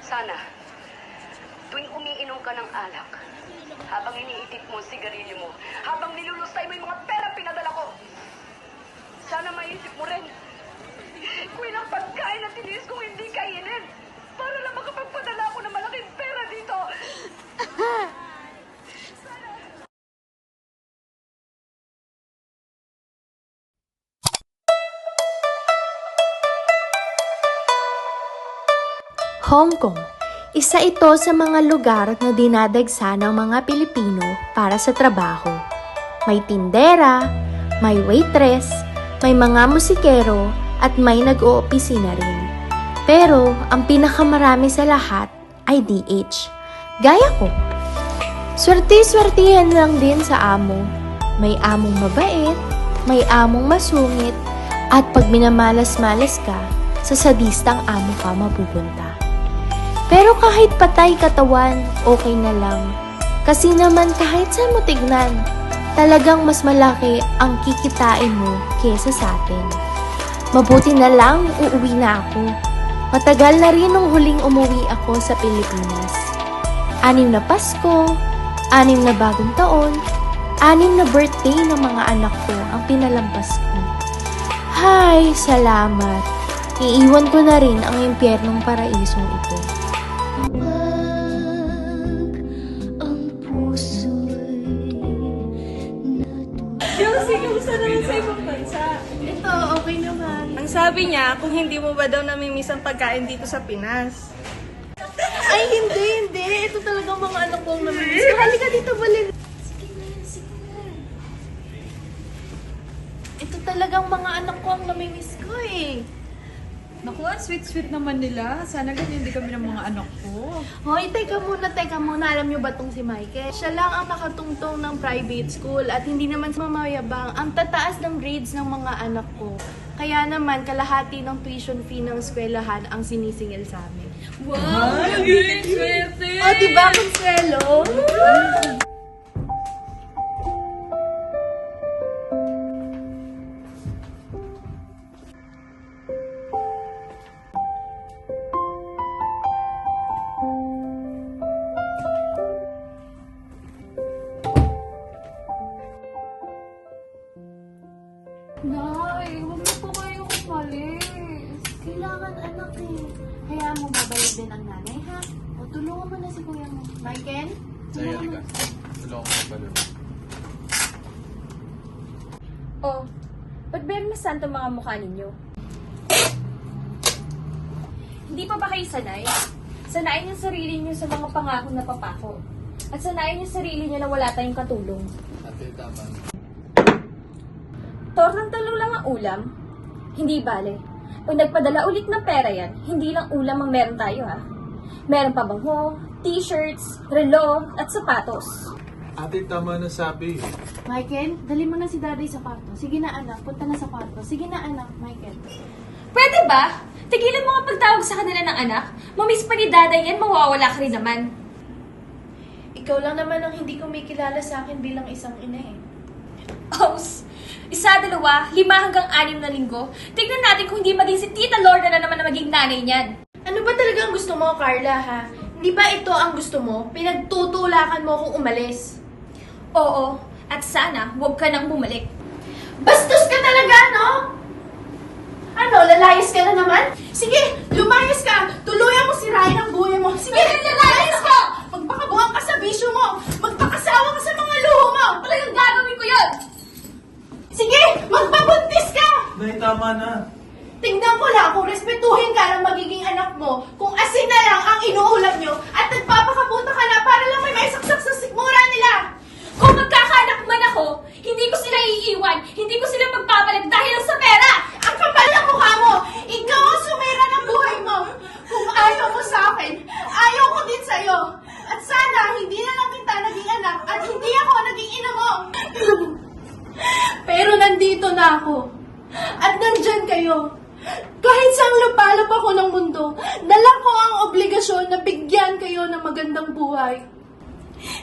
Sana, tuwing umiinom ka ng alak, habang iniitip mo ang sigarilyo mo, habang nilulusay mo yung mga pera pinadala ko, sana maisip mo rin kung ilang pagkain na tiniis kong hindi kainin para lang makapagpadala ako ng malaking pera dito. Hong Kong, isa ito sa mga lugar na dinadagsa ng mga Pilipino para sa trabaho. May tindera, may waitress, may mga musikero at may nag-oopisina rin. Pero ang pinakamarami sa lahat ay DH. Gaya ko. Swerte-swertihan lang din sa amo. May among mabait, may among masungit, at pag minamalas-malas ka, sa sadistang amo ka mapupunta. Pero kahit patay katawan, okay na lang. Kasi naman kahit saan mo tignan, talagang mas malaki ang kikitain mo kesa sa atin. Mabuti na lang uuwi na ako. Matagal na rin nung huling umuwi ako sa Pilipinas. 6 na Pasko, 6 na bagong taon, 6 na birthday ng mga anak ko ang pinalampas ko. Hay, salamat. Iiwan ko na rin ang impyernong paraisong ito. Josie, kamusta naman sa ibang bansa? Ito, okay naman. Ang sabi niya, kung hindi mo ba daw namimiss ang pagkain dito sa Pinas. Ay, hindi. Ito talagang mga anak kong namimiss ko. Halika dito, balik. Sige na. Ito talagang mga anak ko ang namimiss ko eh. Naku, ang sweet-sweet naman nila. Sana ganyan din kami ng mga anak ko. Hoy, teka muna. Alam niyo ba tong si Michael? Siya lang ang nakatungtong ng private school at hindi naman mamayabang. Ang tataas ng grades ng mga anak ko. Kaya naman, kalahati ng tuition fee ng eskwelahan ang sinisingil sa amin. Wow! Naging swerte! O, diba, Consuelo? Nay, huwag na po kayong umalis. Kailangan anak eh. Kaya mo babalik din ang nanay, ha? O tulungan mo na si kuya mo. Michael? Sayang ka. Tulungan ko pa rin. Oh, ba't Bernas Santo mga mukha ninyo? Hindi pa ba kayo sanay? Sanayin yung sarili niyo sa mga pangako na papako. At sanayin yung sarili niyo na wala tayong katulong. Ate, tama. Tornang talo lang ang ulam? Hindi bale. Pag nagpadala ulit ng pera yan, hindi lang ulam ang meron tayo ha. Meron pa bangho, t-shirts, relo, at sapatos. Ate, tama na sabi. Michael, dali mo na si daddy sa kwarto. Sige na anak, punta na sa kwarto. Sige na anak, Michael. Pwede ba? Tigilan mo nga pagtawag sa kanila ng anak. Mamiss pa ni daday yan, mawawala ka rin naman. Ikaw lang naman ang hindi kumikilala sa akin bilang isang ina eh. Os, 1, 2, 5 hanggang 6 na linggo. Tignan natin kung hindi maging si Tita Lorna na naman na maging nanay niyan. Ano ba talagang gusto mo, Carla, ha? Hindi ba ito ang gusto mo? Pinagtutulakan mo kung umalis. Oo, at sana huwag ka nang bumalik. Bastos ka talaga, no? Ano, lalayas ka na naman? Sige, lumayas ka! Tuluyan mo sirain ang buhay mo! Sige, lalayas ka! Magpakabuhan ka sa bisyo mo! Magpakasawa ka sa mga luho mo! Talagang gagawin ko yun! Sige, magpabuntis ka! Nay, tama na. Tingnan ko lang kung respetuhin ka ng magiging anak mo, kung asin na lang ang inuulam nyo, at nagpapakabuta ka na para lang may maisaksak sa sikmura nila! Kung magkakaanak man ako, hindi ko sila iiwan, hindi ko sila magpapalit dahil lang sa pera! Ang kapal ng mukha mo! Ikaw ang sumira ng buhay mo! Kung ayaw mo sa akin, ayaw ko din sa'yo! At sana, hindi na lang kita naging anak at hindi ako naging ina mo! Pero nandito na ako. At nandyan kayo. Kahit saang lupalop ako ng mundo, dala ko ang obligasyon na bigyan kayo ng magandang buhay.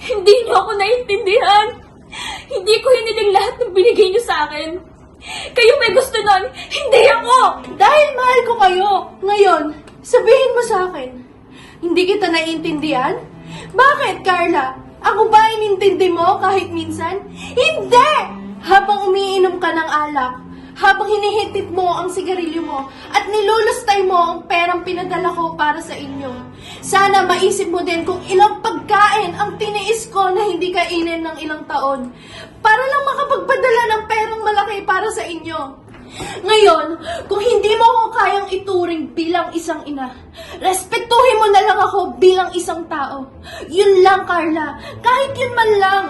Hindi niyo ako naiintindihan. Hindi ko hiniling lahat ng binigay niyo sa akin. Kayo may gusto nun, hindi ako! Dahil mahal ko kayo, ngayon, sabihin mo sa akin, Hindi kita naiintindihan? Bakit, Carla? Ako ba inintindi mo kahit minsan? Hindi! Habang umiinom ka ng alak, habang hinihitit mo ang sigarilyo mo, at nilulustay mo ang perang pinadala ko para sa inyo. Sana maisip mo din kung ilang pagkain ang tiniis ko na hindi kainin ng ilang taon, para lang makapagpadala ng perang malaki para sa inyo. Ngayon, kung hindi mo ako kayang ituring bilang isang ina, respetuhin mo na lang ako bilang isang tao. Yun lang, Carla. Kahit yun man lang.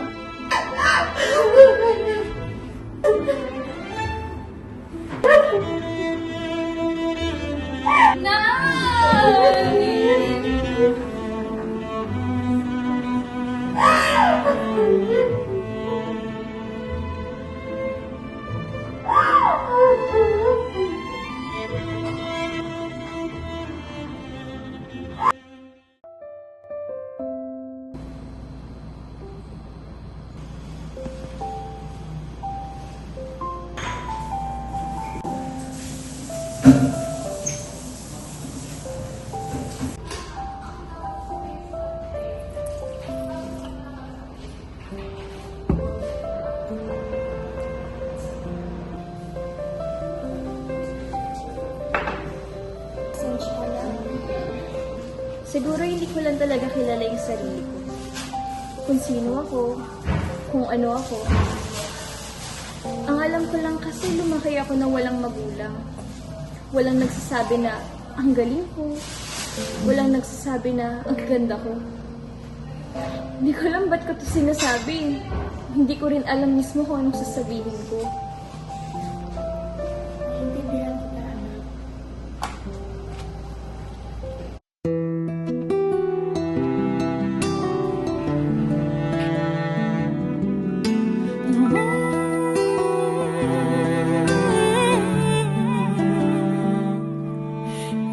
Pasensya ka na. Siguro hindi ko lang talaga kilala yung sarili ko. Kung sino ako, kung ano ako. Ang alam ko lang kasi lumaki ako na walang magulang. Walang nagsasabi na ang galing ko. Walang nagsasabi na ang ganda ko. Hindi ko alam ba't ko to sinasabi. Hindi ko rin alam mismo kung anong sasabihin ko. Naiintindihan kita, anak.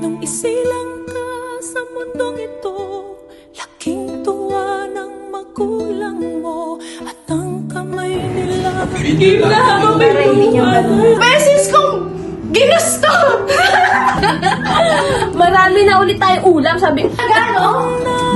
Nung isilang ka sa mundong ito, laking tuwa ng magulang mo at ang kamay nila. Beses kong ginusto! Marami na ulit tayong ulam, sabi. Gano'n?